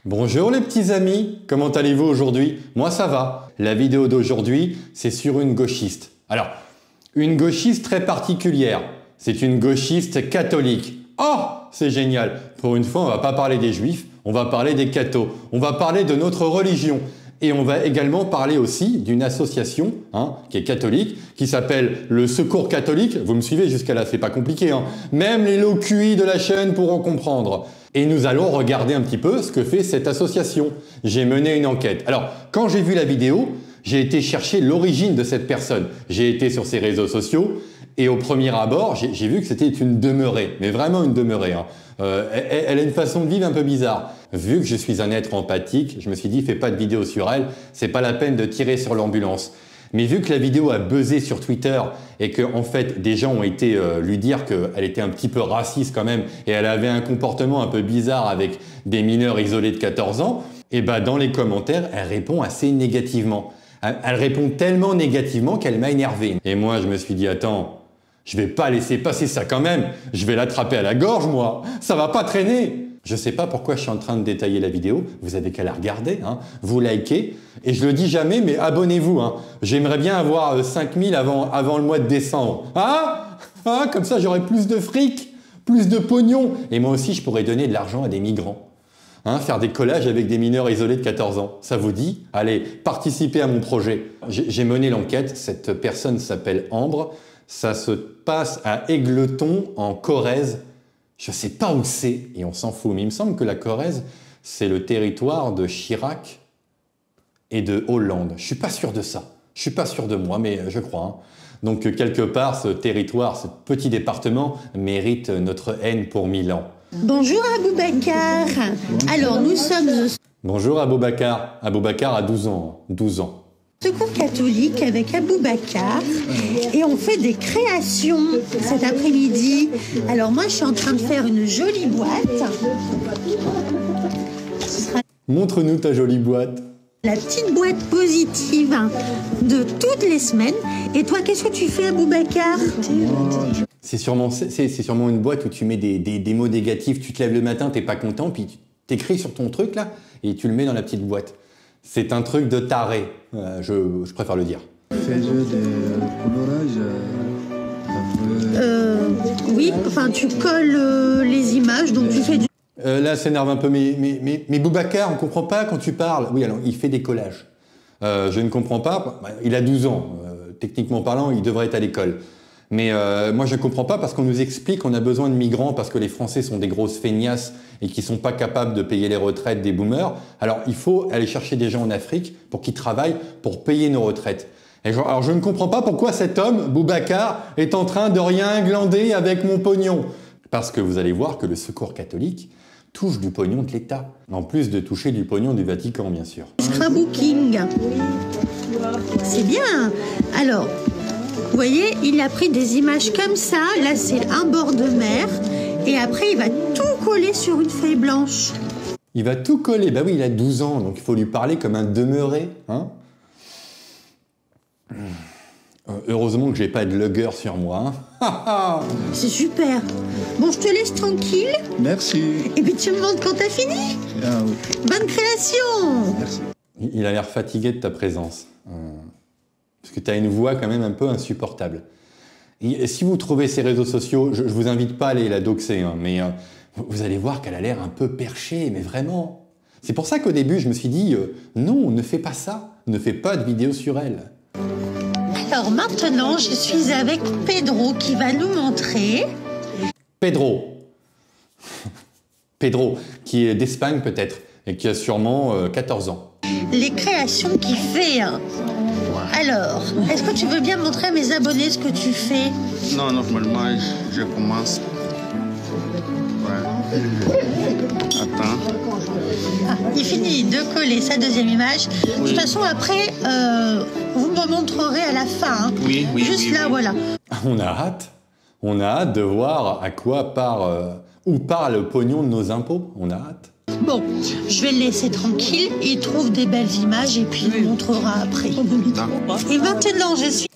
Bonjour les petits amis, comment allez-vous aujourd'hui? Moi ça va. La vidéo d'aujourd'hui, c'est sur une gauchiste. Alors, une gauchiste très particulière. C'est une gauchiste catholique. Oh, c'est génial. Pour une fois, on va pas parler des juifs, on va parler des cathos. On va parler de notre religion. Et on va également parler aussi d'une association qui est catholique, qui s'appelle le Secours catholique. Vous me suivez jusqu'à là, c'est pas compliqué. Même les low QI de la chaîne pourront comprendre. Et nous allons regarder un petit peu ce que fait cette association. J'ai mené une enquête. Alors, quand j'ai vu la vidéo, j'ai été chercher l'origine de cette personne. J'ai été sur ses réseaux sociaux et au premier abord, j'ai vu que c'était une demeurée, mais vraiment une demeurée. Elle a une façon de vivre un peu bizarre. Vu que je suis un être empathique, je me suis dit, fais pas de vidéo sur elle, c'est pas la peine de tirer sur l'ambulance. Mais vu que la vidéo a buzzé sur Twitter et que en fait des gens ont été lui dire qu'elle était un petit peu raciste quand même et elle avait un comportement un peu bizarre avec des mineurs isolés de 14 ans, et ben dans les commentaires, elle répond assez négativement. Elle répond tellement négativement qu'elle m'a énervé. Et moi, je me suis dit, attends, je vais pas laisser passer ça quand même. Je vais l'attraper à la gorge, moi. Ça va pas traîner. Je sais pas pourquoi je suis en train de détailler la vidéo. Vous avez qu'à la regarder, vous likez. Et je le dis jamais, mais abonnez-vous. J'aimerais bien avoir 5000 avant le mois de décembre. Comme ça, j'aurai plus de fric, plus de pognon. Et moi aussi, je pourrais donner de l'argent à des migrants. Faire des collages avec des mineurs isolés de 14 ans. Ça vous dit? Allez, participez à mon projet. J'ai mené l'enquête. Cette personne s'appelle Ambre. Ça se passe à Égletons, en Corrèze. Je sais pas où c'est et on s'en fout. Mais il me semble que la Corrèze, c'est le territoire de Chirac et de Hollande. Je suis pas sûr de ça. Je suis pas sûr de moi, mais je crois. Donc quelque part, ce territoire, ce petit département mérite notre haine pour 1000 ans. Bonjour Aboubacar. Alors nous sommes au Bonjour Aboubacar. Aboubacar a 12 ans. 12 ans. Secours catholique avec Aboubacar et on fait des créations cet après-midi. Alors moi je suis en train de faire une jolie boîte. Montre-nous ta jolie boîte. La petite boîte positive de toutes les semaines. Et toi, qu'est-ce que tu fais, Aboubacar? C'est sûrement une boîte où tu mets des mots négatifs, tu te lèves le matin, t'es pas content, puis tu t'écris sur ton truc là, et tu le mets dans la petite boîte. C'est un truc de taré, je préfère le dire. Fais jeu de colorage. Oui, enfin tu colles les images, donc tu fais du... Là, ça énerve un peu, mais Boubacar, on comprend pas quand tu parles. Oui, alors, il fait des collages. Je ne comprends pas. Il a 12 ans. Techniquement parlant, il devrait être à l'école. Mais moi, je ne comprends pas parce qu'on nous explique qu'on a besoin de migrants parce que les Français sont des grosses feignasses et qui sont pas capables de payer les retraites des boomers. Alors, il faut aller chercher des gens en Afrique pour qu'ils travaillent pour payer nos retraites. Alors, je ne comprends pas pourquoi cet homme, Boubacar, est en train de rien glander avec mon pognon. Parce que vous allez voir que le Secours catholique touche du pognon de l'État. En plus de toucher du pognon du Vatican, bien sûr. Scrapbooking. C'est bien. Alors, vous voyez, il a pris des images comme ça. Là, c'est un bord de mer. Et après, il va tout coller sur une feuille blanche. Il va tout coller. Bah oui, il a 12 ans, donc il faut lui parler comme un demeuré. Heureusement que j'ai pas de lugger sur moi. C'est super. Bon, je te laisse tranquille. Merci. Et puis tu me montres quand t'as fini. Ah oui. Bonne création. Merci. Il a l'air fatigué de ta présence. Parce que tu as une voix quand même un peu insupportable. Et si vous trouvez ses réseaux sociaux, je vous invite pas à aller la doxer, mais vous allez voir qu'elle a l'air un peu perchée, mais vraiment. C'est pour ça qu'au début, je me suis dit, non, ne fais pas ça. Ne fais pas de vidéo sur elle. Alors maintenant, je suis avec Pedro qui va nous montrer... Pedro. Pedro, qui est d'Espagne peut-être, et qui a sûrement 14 ans. Les créations qu'il fait. Alors, est-ce que tu veux bien montrer à mes abonnés ce que tu fais? Non, normalement, je commence. Ouais. Attends. Il finit de coller sa deuxième image. Oui. De toute façon, après, vous me montrerez à la fin. Oui. Juste là, voilà. On a hâte. On a hâte de voir à quoi où part le pognon de nos impôts. On a hâte. Bon, je vais le laisser tranquille. Il trouve des belles images et puis il montrera après. Et maintenant, je suis...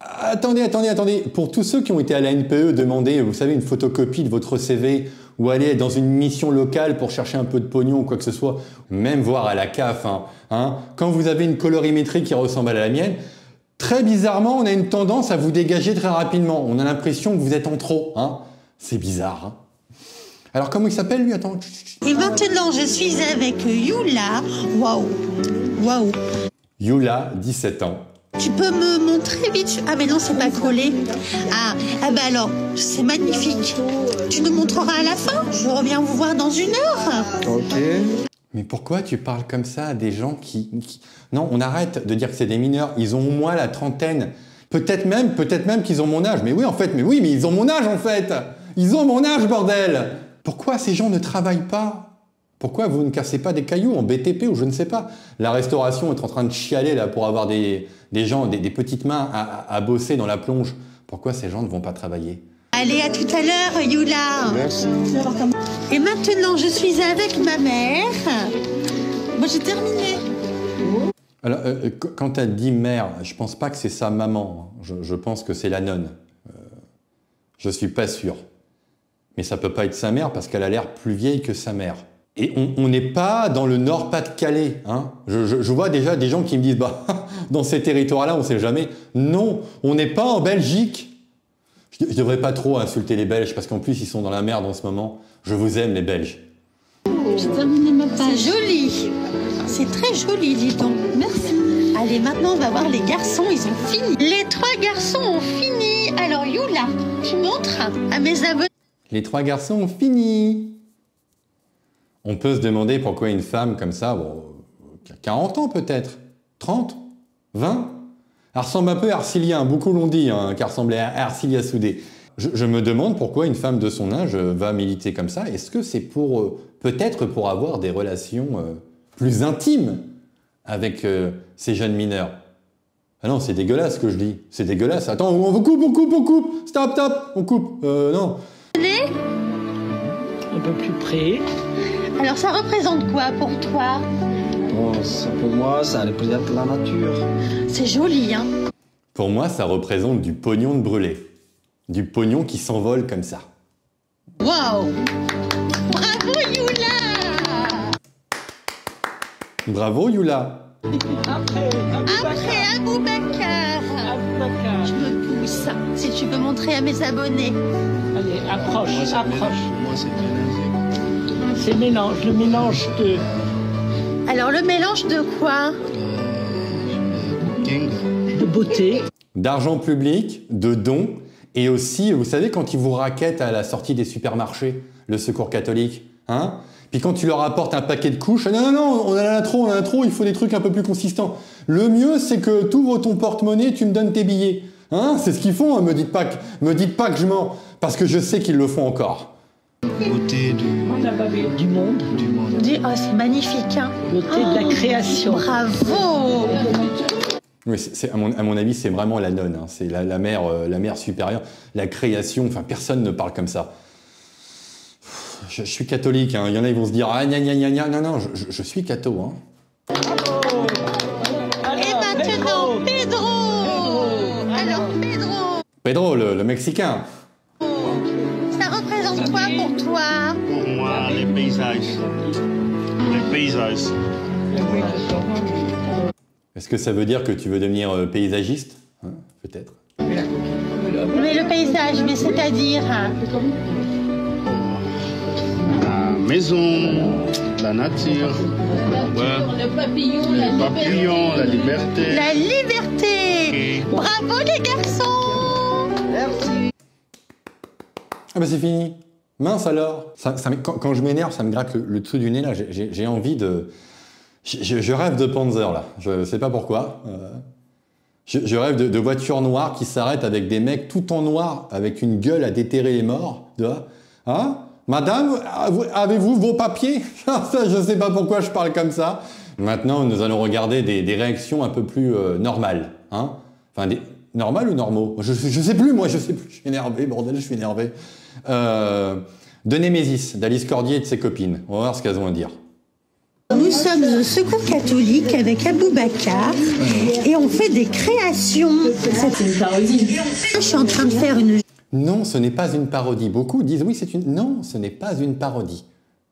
Attendez. Pour tous ceux qui ont été à la NPE demander, vous savez, une photocopie de votre CV ou aller dans une mission locale pour chercher un peu de pognon ou quoi que ce soit, même voir à la CAF, quand vous avez une colorimétrie qui ressemble à la mienne, très bizarrement, on a une tendance à vous dégager très rapidement. On a l'impression que vous êtes en trop. C'est bizarre. Alors, comment il s'appelle, lui? Attends. Et maintenant, je suis avec Yula. Waouh. Waouh. Yula, 17 ans. Tu peux me montrer vite? Ah mais non, c'est pas collé. Ah bah alors, c'est magnifique. Tu nous montreras à la fin? Je reviens vous voir dans 1 heure. Ok. Mais pourquoi tu parles comme ça à des gens qui... Non, on arrête de dire que c'est des mineurs. Ils ont au moins la trentaine. Peut-être même qu'ils ont mon âge. Mais oui, en fait, mais ils ont mon âge, en fait. Ils ont mon âge, bordel. Pourquoi ces gens ne travaillent pas? Pourquoi vous ne cassez pas des cailloux en BTP ou je ne sais pas? La restauration est en train de chialer là pour avoir des gens, des petites mains à bosser dans la plonge. Pourquoi ces gens ne vont pas travailler? Allez, à tout à l'heure, Yula. Merci. Et maintenant, je suis avec ma mère. Moi, j'ai terminé. Alors, quand tu as dit mère, je pense pas que c'est sa maman. Je pense que c'est la nonne. Je suis pas sûr. Mais ça peut pas être sa mère parce qu'elle a l'air plus vieille que sa mère. Et on n'est pas dans le Nord-Pas-de-Calais. Je vois déjà des gens qui me disent bah, dans ces territoires-là, on ne sait jamais. Non, on n'est pas en Belgique. Je ne devrais pas trop insulter les Belges parce qu'en plus, ils sont dans la merde en ce moment. Je vous aime, les Belges. J'ai terminé ma page. C'est joli. C'est très joli, dis donc. Merci. Allez, maintenant, on va voir les garçons. Ils ont fini. Les 3 garçons ont fini. Alors, Yula, tu montres à mes abonnés. Les 3 garçons ont fini. On peut se demander pourquoi une femme comme ça, qui a 40 ans peut-être, 30, 20, elle ressemble un peu à Arcilia, beaucoup l'ont dit, qu'elle ressemblait à Arcilia Soudé. Je me demande pourquoi une femme de son âge va militer comme ça. Est-ce que c'est peut-être pour avoir des relations plus intimes avec ces jeunes mineurs? Ah non, c'est dégueulasse ce que je dis, c'est dégueulasse. Attends, on coupe, stop, on coupe, non. Un peu plus près. Alors, ça représente quoi pour toi? Bon, pour moi, ça représente la nature. C'est joli, hein? Pour moi, ça représente du pognon de brûlé. Du pognon qui s'envole comme ça. Waouh! Bravo, Yula! Bravo, Yula! Après Aboubacar! Je me pousse, si tu veux montrer à mes abonnés. Allez, approche. Moi, c'est mélangé. C'est mélange, le mélange de... Alors, le mélange de quoi? de beauté. D'argent public, de dons, et aussi, vous savez, quand ils vous raquettent à la sortie des supermarchés, le Secours catholique, puis quand tu leur apportes un paquet de couches, non, on en a trop, il faut des trucs un peu plus consistants. Le mieux, c'est que tu ouvres ton porte-monnaie, tu me donnes tes billets. C'est ce qu'ils font, me dites pas que je mens, parce que je sais qu'ils le font encore. Beauté Du monde. Oh, c'est magnifique, hein? Beauté de la création. Bravo! Oui, à mon avis, c'est vraiment la nonne, c'est la mère supérieure, la création, enfin personne ne parle comme ça. Je suis catholique, il y en a ils vont se dire ah gna gna gna gna, non, je suis catho. Et maintenant, Pedro! Alors, Pedro, le Mexicain. Ça représente quoi pour toi? Pour moi, les paysages. Est-ce que ça veut dire que tu veux devenir paysagiste? Peut-être. Mais le paysage, mais c'est-à-dire? La maison, la nature, les papillons, la liberté. La liberté! Bravo les garçons! Merci. Ah bah c'est fini. Mince alors. Quand je m'énerve, ça me gratte le dessous du nez là. J'ai envie de... Je rêve de Panzer là. Je sais pas pourquoi. Je rêve de voitures noires qui s'arrêtent avec des mecs tout en noir, avec une gueule à déterrer les morts. Tu vois? Madame, avez-vous vos papiers? Je sais pas pourquoi je parle comme ça. Maintenant, nous allons regarder des réactions un peu plus normales. Enfin, normales ou normaux? Je sais plus, moi, je sais plus. Je suis énervé, bordel, je suis énervé. De Némésis, d'Alice Cordier et de ses copines. On va voir ce qu'elles ont à dire. Nous sommes au Secours catholique avec Aboubacar et on fait des créations. Je suis en train de faire une... Non, ce n'est pas une parodie. Beaucoup disent oui, c'est une... Non, ce n'est pas une parodie.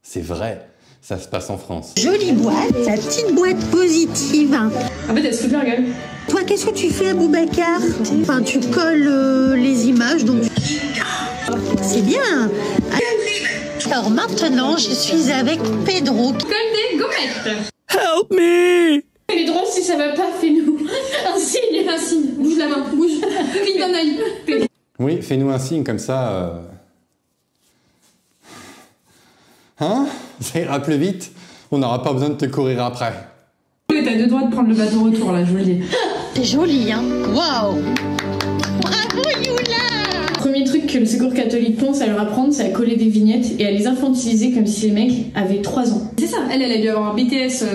C'est vrai, ça se passe en France. Jolie boîte, la petite boîte positive. En fait, elle se fout de leur gueule. Toi, qu'est-ce que tu fais, Boubacar? Enfin, tu colles les images, donc... C'est bien. Alors maintenant, je suis avec Pedro. Comme des gommettes. Help me! Elle est drôle, si ça va pas, fais-nous un signe. Bouge la main, bouge. Cligne d'un œil. Oui, fais-nous un signe comme ça. Hein? Ça ira plus vite. On n'aura pas besoin de te courir après. T'as deux doigts de prendre le bateau retour, là, je vous le dis. C'est joli, hein? Waouh! Bravo, Youla! Premier truc que le Secours catholique pense à leur apprendre, c'est à coller des vignettes et à les infantiliser comme si les mecs avaient 3 ans. C'est ça, elle a dû avoir un BTS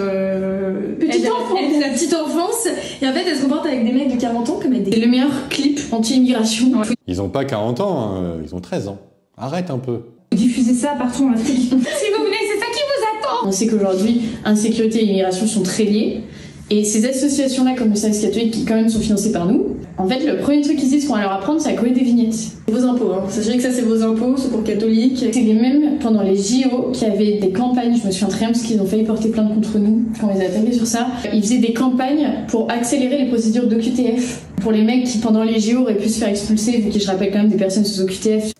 petite enfance. Elle la petite enfance, et en fait elle se comporte avec des mecs de 40 ans comme elle dit. C'est le meilleur clip anti-immigration. Ils n'ont pas 40 ans, hein, ils ont 13 ans. Arrête un peu. Diffusez ça partout en Afrique. Si vous voulez, c'est ça qui vous attend. On sait qu'aujourd'hui, insécurité et immigration sont très liées. Et ces associations-là, comme le service catholique, qui quand même sont financées par nous, en fait, le premier truc qu'ils disent qu'on va leur apprendre, c'est à coller des vignettes. C'est vos impôts, hein. Sachez que ça, c'est vos impôts, Secours catholique. C'est les mêmes pendant les JO qui avaient des campagnes, je me souviens très bien parce qu'ils ont failli porter plainte contre nous quand on les a attaqués sur ça. Ils faisaient des campagnes pour accélérer les procédures d'OQTF. Pour les mecs qui, pendant les JO, auraient pu se faire expulser, vu que je rappelle quand même des personnes sous OQTF.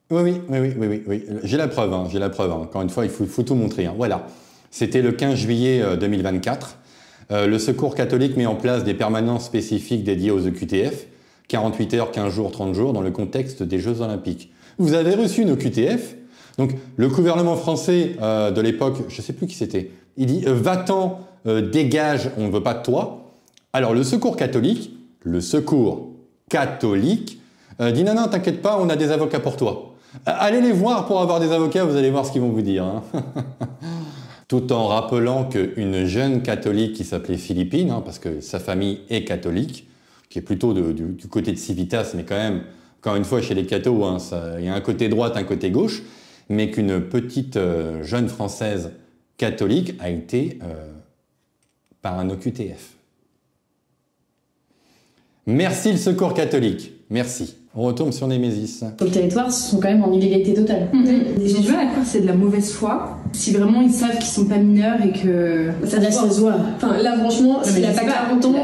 Oui. J'ai la preuve, hein. Encore une fois, il faut tout montrer, hein. Voilà. C'était le 15 juillet 2024. Le Secours catholique met en place des permanences spécifiques dédiées aux EQTF, 48 heures, 15 jours, 30 jours, dans le contexte des Jeux Olympiques. Vous avez reçu une OQTF, donc le gouvernement français de l'époque, je ne sais plus qui c'était, il dit « va-t'en, dégage, on ne veut pas de toi ». Alors le Secours catholique dit « non, t'inquiète pas, on a des avocats pour toi ». Allez les voir pour avoir des avocats, vous allez voir ce qu'ils vont vous dire, hein. Tout en rappelant qu'une jeune catholique qui s'appelait Philippine, hein, parce que sa famille est catholique, qui est plutôt du côté de Civitas, mais quand même, encore une fois, chez les cathos, hein, il y a un côté droite, un côté gauche, mais qu'une petite jeune française catholique a été par un OQTF. Merci le Secours catholique, merci. On retourne sur Némésis. Sur le territoire, ce sont quand même en illégalité totale. J'ai du mal à croire que c'est de la mauvaise foi. Si vraiment ils savent qu'ils sont pas mineurs et que... Ça se voit. Enfin, là, franchement, s'il a pas 40 ans...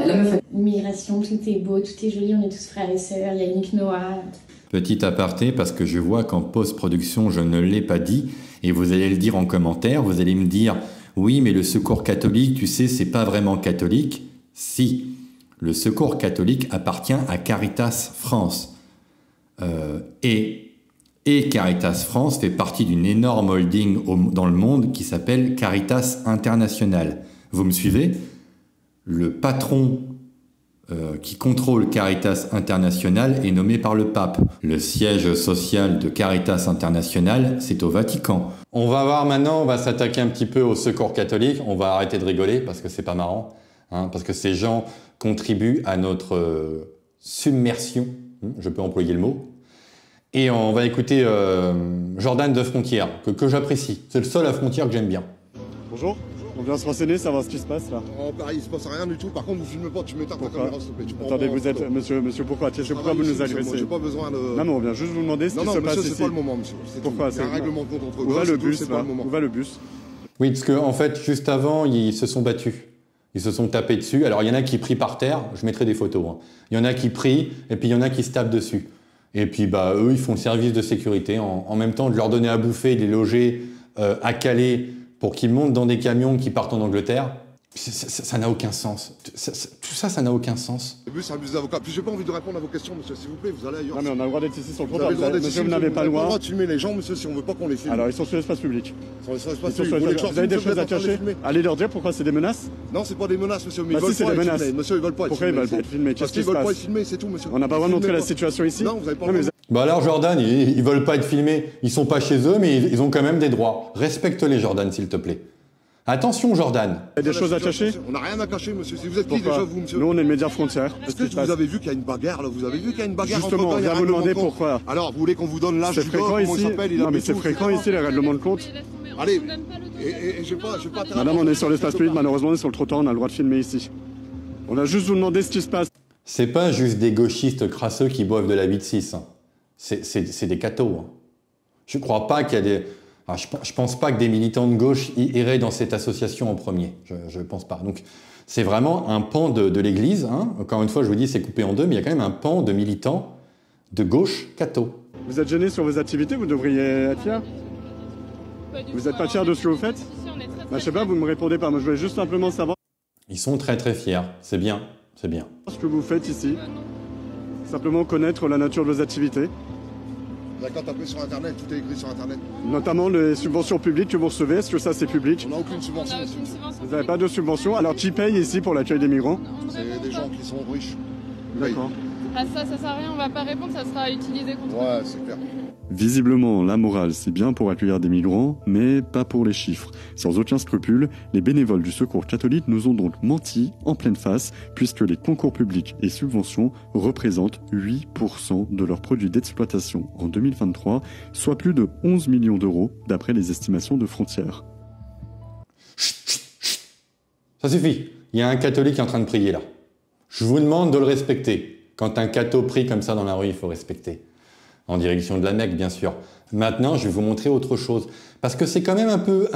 L'immigration, tout est beau, tout est joli, on est tous frères et sœurs, il y a Yannick Noah... Petit aparté, parce que je vois qu'en post-production, je ne l'ai pas dit, et vous allez le dire en commentaire, vous allez me dire « Oui, mais le Secours catholique, tu sais, c'est pas vraiment catholique. » Si, le Secours catholique appartient à Caritas France. Et Caritas France fait partie d'une énorme holding dans le monde qui s'appelle Caritas International. Vous me suivez? Le patron qui contrôle Caritas International est nommé par le pape. Le siège social de Caritas International, c'est au Vatican. On va voir maintenant, on va s'attaquer un petit peu au Secours catholique. On va arrêter de rigoler parce que c'est pas marrant, hein, parce que ces gens contribuent à notre submersion, je peux employer le mot. Et on va écouter Jordan de Frontières, que j'apprécie. C'est le seul à Frontières que j'aime bien. Bonjour, on vient se renseigner, savoir ce qui se passe là. Oh, pareil, il se passe rien du tout. Par contre, vous filmez pas, tu m'éteins ta caméra, s'il te plaît. Attendez, vous êtes monsieur, pourquoi vous nous agressez? J'ai pas besoin de... Non, mais on vient juste vous demander ce qui se passe ici. Non, monsieur, c'est pas le moment, monsieur. Pourquoi? C'est un règlement de compte entre Où va le bus là? Où va le bus? Oui, parce qu'en fait, juste avant, ils se sont battus. Ils se sont tapés dessus. Alors, il y en a qui prient par terre, je mettrai des photos, hein. Il y en a qui prient, et puis il y en a qui se tapent dessus. Et puis, bah, eux, ils font le service de sécurité. En même temps, de leur donner à bouffer, de les loger à Calais pour qu'ils montent dans des camions qui partent en Angleterre. Ça n'a aucun sens. Tout ça, ça n'a aucun sens. Le bus, c'est un bus d'avocat. Puis, j'ai pas envie de répondre à vos questions, monsieur, s'il vous plaît. Vous allez ailleurs. Non, mais on a le droit d'être ici sur le trottoir. Monsieur, vous n'avez pas le droit de filmer les gens, monsieur, si on veut pas qu'on les filme. Alors, ils sont sur l'espace public. Sur l'espace public. Vous avez des choses à cacher? Allez leur dire pourquoi c'est des menaces? Non, c'est pas des menaces, monsieur. Mais bah, si, c'est des menaces. Monsieur, ils veulent pas être filmés. Pourquoi ils veulent pas être filmés? Parce qu'ils veulent pas être filmés, c'est tout, monsieur. On n'a pas le droit de montrer la situation ici? Non, vous avez pas le droit. Bah alors, Jordan, ils veulent pas être filmés. Ils sont pas chez eux, mais ils ont quand même des droits. Respecte-les, Jordan, s'il te plaît. Attention, Jordan. Il y a des choses à cacher? On n'a rien à cacher, monsieur. Si vous êtes qui déjà, vous, monsieur? Nous, on est le média Frontières. Est-ce que vous avez vu qu'il y a une bagarre, là? Vous avez vu qu'il y a une bagarre? Justement, on vient vous demander pourquoi. Alors, vous voulez qu'on vous donne l'âge du gars, comment il s'appelle? Non, mais c'est fréquent ici, les règlements de compte. Allez, et je vais pas... Madame, on est sur l'espace public, malheureusement, on est sur le trottoir, on a le droit de filmer ici. On a juste vous demander ce qui se passe. C'est pas juste des gauchistes crasseux qui boivent de la 8-6. Hein. c'est des cathos. Hein. Je ne crois pas qu'il y a des... Alors, je pense pas que des militants de gauche iraient dans cette association en premier. Je ne pense pas. Donc, c'est vraiment un pan de l'Église. Hein. Encore une fois, je vous dis, c'est coupé en deux, mais il y a quand même un pan de militants de gauche catho. Vous êtes gêné sur vos activités, vous devriez être fier. Vous n'êtes pas fier de ce que vous faites? Je sais pas, vous ne me répondez pas. Moi, je voulais juste simplement savoir. Ils sont très très fiers. C'est bien, c'est bien. Ce que vous faites ici. Simplement connaître la nature de vos activités. D'accord, t'as pris sur Internet, tout est écrit sur Internet. Notamment les subventions publiques que vous recevez, est-ce que ça c'est public? On n'a aucune subvention. Vous n'avez pas de subvention? Alors qui paye ici pour l'accueil des migrants? C'est des gens qui sont riches. D'accord. Ah, ça sert à rien, on va pas répondre, ça sera utilisé contre nous. Ouais, c'est clair. Visiblement, la morale, c'est bien pour accueillir des migrants, mais pas pour les chiffres. Sans aucun scrupule, les bénévoles du Secours catholique nous ont donc menti en pleine face, puisque les concours publics et subventions représentent 8% de leurs produits d'exploitation en 2023, soit plus de 11 millions d'euros d'après les estimations de Frontières. Ça suffit. Il y a un catholique qui est en train de prier là. Je vous demande de le respecter. Quand un catho prie comme ça dans la rue, il faut respecter. En direction de la Mecque, bien sûr. Maintenant, je vais vous montrer autre chose. Parce que c'est quand même un peu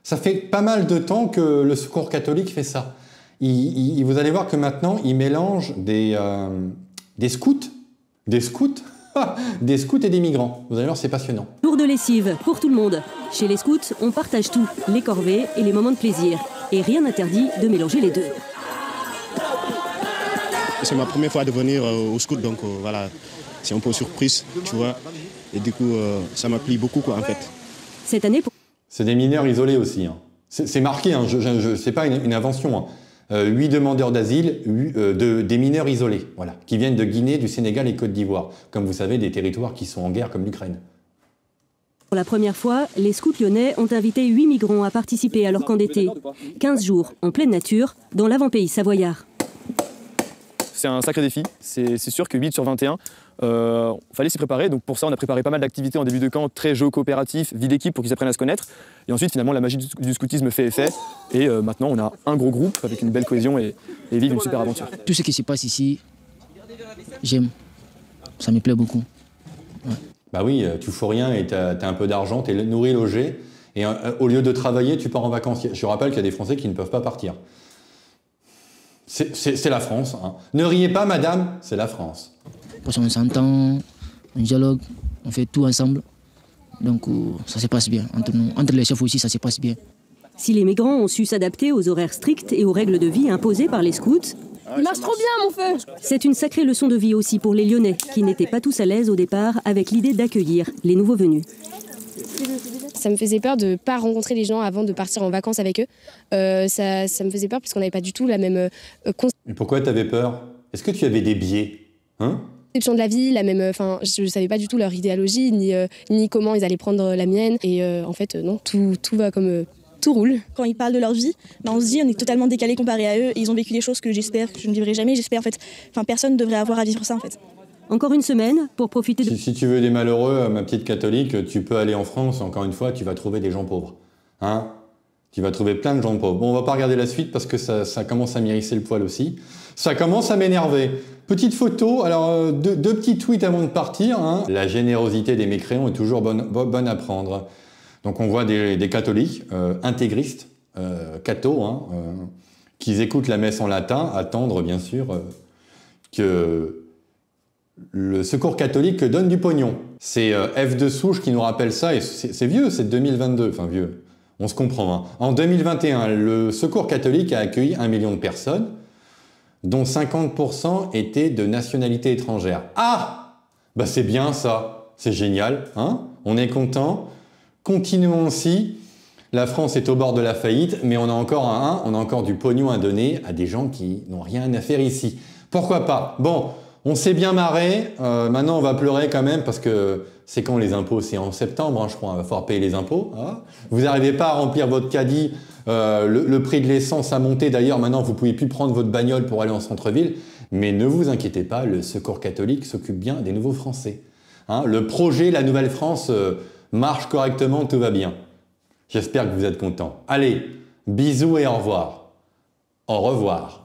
ça fait pas mal de temps que le Secours catholique fait ça. Vous allez voir que maintenant, il mélange des scouts. Des scouts des scouts et des migrants. Vous allez voir, c'est passionnant. Tour de lessive pour tout le monde. Chez les scouts, on partage tout. Les corvées et les moments de plaisir. Et rien n'interdit de mélanger les deux. C'est ma première fois de venir au scout, donc voilà, c'est un peu surprise, tu vois. Et du coup, ça m'a plu beaucoup, quoi, en fait. Cette année... C'est des mineurs isolés aussi. Hein. C'est marqué, hein, c'est pas une invention. Hein. 8 demandeurs d'asile, des mineurs isolés, voilà, qui viennent de Guinée, du Sénégal et Côte d'Ivoire. Comme vous savez, des territoires qui sont en guerre comme l'Ukraine. Pour la première fois, les scouts lyonnais ont invité 8 migrants à participer à leur camp d'été. 15 jours en pleine nature, dans l'avant-pays savoyard. C'est un sacré défi, c'est sûr que 8 sur 21, fallait s'y préparer. Donc pour ça, on a préparé pas mal d'activités en début de camp, très jeux coopératifs, vie d'équipe pour qu'ils apprennent à se connaître. Et ensuite, finalement, la magie du scoutisme fait effet. Et maintenant, on a un gros groupe avec une belle cohésion et vivre une super aventure. Tout ce qui se passe ici, j'aime. Ça me plaît beaucoup. Ouais. Bah oui, tu fous rien et t'as un peu d'argent, t'es nourri, logé. Et au lieu de travailler, tu pars en vacances. Je rappelle qu'il y a des Français qui ne peuvent pas partir. C'est la France. Hein. Ne riez pas, madame, c'est la France. Parce qu'on s'entend, on dialogue, on fait tout ensemble. Donc ça se passe bien. Entre nous, entre les chefs aussi, ça se passe bien. Si les migrants ont su s'adapter aux horaires stricts et aux règles de vie imposées par les scouts, il marche trop bien, mon feu! C'est une sacrée leçon de vie aussi pour les Lyonnais, qui n'étaient pas tous à l'aise au départ avec l'idée d'accueillir les nouveaux venus. Ça me faisait peur de ne pas rencontrer les gens avant de partir en vacances avec eux. Ça me faisait peur parce qu'on n'avait pas du tout la même Mais pourquoi tu avais peur? Est-ce que tu avais des biais, hein? Conception de la vie, la même. Enfin, je ne savais pas du tout leur idéologie, ni comment ils allaient prendre la mienne. Et en fait, non, tout va comme... tout roule. Quand ils parlent de leur vie, on se dit on est totalement décalé comparé à eux. Et ils ont vécu des choses que j'espère que je ne vivrai jamais. J'espère en fait, personne ne devrait avoir à vivre ça en fait. Encore une semaine pour profiter de... Si tu veux des malheureux, ma petite catholique, tu peux aller en France, encore une fois, tu vas trouver des gens pauvres. Hein? Tu vas trouver plein de gens pauvres. Bon, on va pas regarder la suite parce que ça commence à m'hérisser le poil aussi. Ça commence à m'énerver. Petite photo, alors deux petits tweets avant de partir. Hein. La générosité des mécréants est toujours bonne à prendre. Donc on voit des catholiques, intégristes, cathos, hein, qui écoutent la messe en latin, attendre bien sûr que le Secours catholique donne du pognon. C'est F de Souche qui nous rappelle ça, et c'est vieux, c'est 2022, enfin vieux, on se comprend. Hein. En 2021, le Secours catholique a accueilli 1 million de personnes, dont 50% étaient de nationalité étrangère. Ah! Bah c'est bien ça, c'est génial, hein? On est content. Continuons ainsi. La France est au bord de la faillite, mais on a encore du pognon à donner à des gens qui n'ont rien à faire ici. Pourquoi pas? Bon, on s'est bien marré. Maintenant, on va pleurer quand même parce que c'est quand les impôts? C'est en septembre, hein, je crois. Il va falloir payer les impôts. Hein. Vous n'arrivez pas à remplir votre caddie. Le prix de l'essence a monté. D'ailleurs, maintenant, vous ne pouvez plus prendre votre bagnole pour aller en centre-ville. Mais ne vous inquiétez pas, le Secours catholique s'occupe bien des nouveaux Français. Hein, le projet La Nouvelle France marche correctement, tout va bien. J'espère que vous êtes contents. Allez, bisous et au revoir. Au revoir.